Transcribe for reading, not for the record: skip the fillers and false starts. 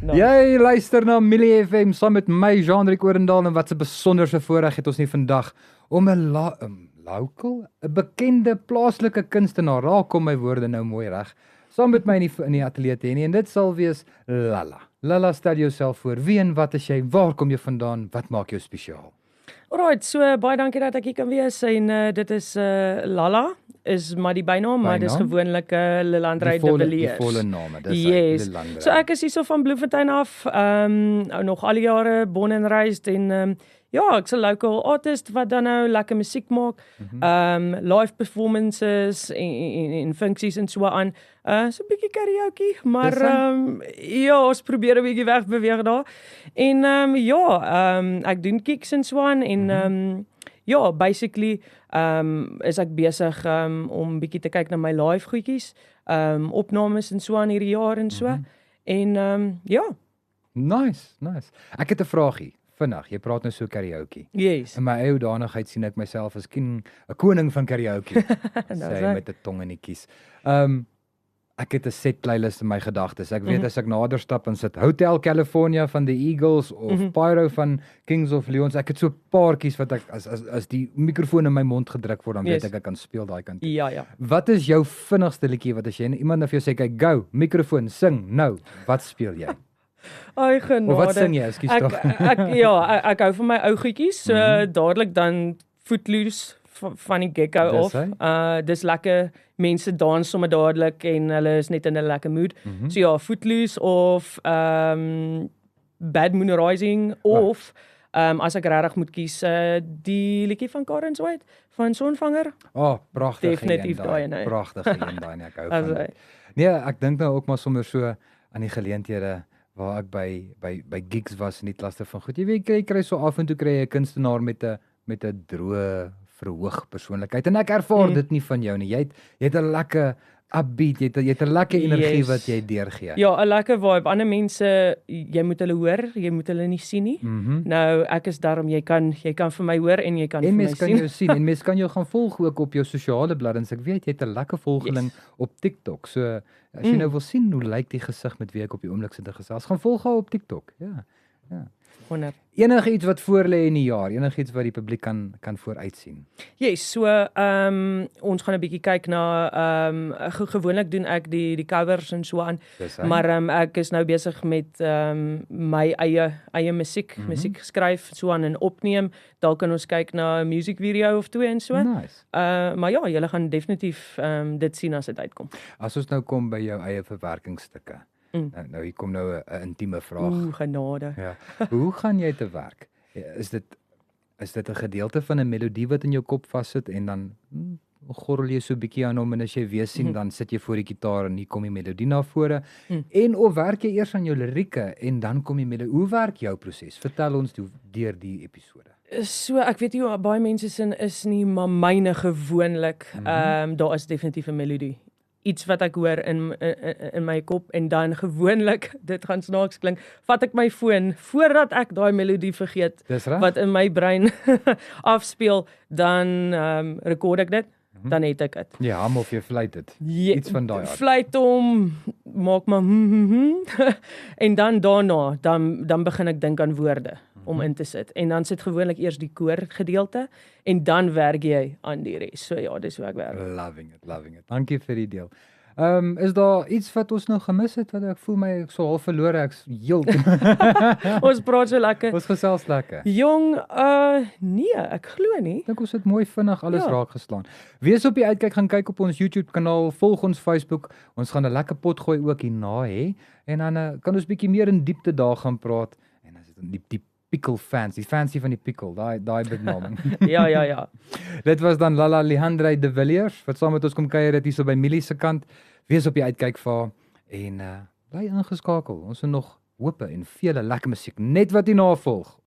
Nice. Jy luister na Millie FM saam met my, Jean-Rick Orendaal, en wat 'n besonderse voorreg het ons nie vandag om 'n local, 'n bekende plaaslike kunstenaar, raak kom my woorde nou mooi reg, saam met my in die ateljee te hê nie, en dit sal wees Lala. Lala, stel jouself voor, wie en wat is jy, waar kom jy vandaan, wat maak jou spesiaal? Alright, so baie dankie dat ek hier kan wees en dit is Lala, is maar die bynaam, maar dis gewoonlik Lilandrey de Villiers. Die volle name, dis yes. Lilandrey. So ek is hierso van Bloemfontein af, nog al die jare born and raised en ja, ek's 'n local artist wat dan nou lekker musiek maak, live performances en funksies en so aan. So 'n bietjie karaoke, maar ja, ons probeer 'n bietjie wegbeweeg daar. En ek doen gigs en so aan en ja, basically is ek besig om bietjie te kyk na my live goedjies, opnames en so aan hierdie jaar en so. En ja. Nice. Ek het 'n vraagie. Vinnig, jy praat nou so karaoke. Yes. In my eie hoedanigheid sien ek myself as 'n koning van karaoke. Sê met 'n tong in die kies. Ek het 'n set playlist in my gedagtes. Ek weet as ek nader stap en sit Hotel California van die Eagles of Pyro van Kings of Leons. Ek het so 'n paartjies wat ek as die mikrofoon in my mond gedruk word, dan weet ek kan speel daai kant. Ja. Wat is jou vinnigste liedjie wat as jy iemand na vir jou sê kyk, go, mikrofoon, sing nou. Wat speel jy? Ai genade. Of wat sing jy? Ekskuus tog. Ek hou van my ou goedjies. So dadelik dan Footloose van die get-go af. Dis lekker, mense dans sommer dadelik en hulle is net in 'n lekker mood. So ja, Footloose of Bad Moon Rising of as ek regtig moet kies, die liedjie van Karen White van Sonvanger. Pragtig. Definitief daai ene. Pragtig een daai, ek hou van dit. Nee, ek dink nou ook maar sommer so aan die geleenthede waar ek by gigs was in die klasse van goed. Jy weet, jy kry so af en toe kry jy 'n kunstenaar met 'n droë verhoog persoonlikheid en ek ervaar dit nie van jou nie. Jy het 'n lekker upbeat, jy het 'n lekker energie wat jy deurgee. Ja, 'n lekker vibe. Ander mense, jy moet hulle hoor, jy moet hulle nie sien nie. Nou, ek is daarom jy kan vir my hoor en jy kan vir my sien. En mens kan jou sien en mens kan jou gaan volg ook op jou sosiale bladsy. Ek weet jy het 'n lekker volgeling op TikTok. So as jy nou wil sien hoe lyk die gesig met wie ek op die oomblik sit te gesels, gaan volg haar op TikTok. Ja. 100. Enige iets wat voor lê in die jaar, enige iets wat die publiek kan vooruit sien. Yes, so ons gaan 'n bietjie kyk na gewoonlik doen ek die covers en so aan. Maar ek is nou besig met my eie musiek skryf so aan en opneem. Dalk kan ons kyk na 'n music video of twee en so. Nice. Maar ja, julle gaan definitief dit sien as dit uitkom. As ons nou kom by jou eie verwerkingsstukke. Nou hier kom nou 'n intieme vraag. Genade. Ja. Hoe gaan jy te werk? Is dit 'n gedeelte van 'n melodie wat in jou kop vassit en dan gorrel jy so 'n bietjie aan hom en as jy weer sien dan sit jy voor die gitaar en hier kom die melodie na vore. En of werk jy eers aan jou lirieke en dan kom die melodie? Hoe werk jou proses? Vertel ons deur die episode. So ek weet nie baie mense sin is nie, maar myne gewoonlik daar is definitief 'n melodie. Iets wat ek hoor in my kop en dan gewoonlik, dit gaan snaaks klink, vat ek my foon voordat ek daai melodie vergeet wat in my brein afspeel, dan rekord ek dit, dan het ek dit. Ja, hom of jy fluit dit. Iets van daai aard. Fluit hom, maak maar en dan daarna, dan begin ek dink aan woorde om in te sit. En dan sit gewoonlik eers die koor gedeelte en dan werk jy aan die res. So ja, dis hoe ek werk. Loving it. Dankie vir die deel. Is daar iets wat ons nou gemis het wat ek voel ek so half verlore, ek's heel. Ons praat so lekker. Ons gesels lekker. Jong, nee, ek glo nie. Dink ons het mooi vinnig alles raak geslaan. Wees op die uitkyk, gaan kyk op ons YouTube kanaal, volg ons Facebook. Ons gaan 'n lekker pot gooi ook hierna hê en dan kan ons bietjie meer in diepte daar gaan praat en as dit die pickle fans, die fancy van die pickle, daai benaming. Ja. Dit was dan Lala Lihandrey de Villiers, wat saam met ons kom kuier het hier so by Millie se kant. Wees op die uitkyk vir haar en bly ingeskakel. Ons het nog hope en vele lekker musiek net wat hierna volg.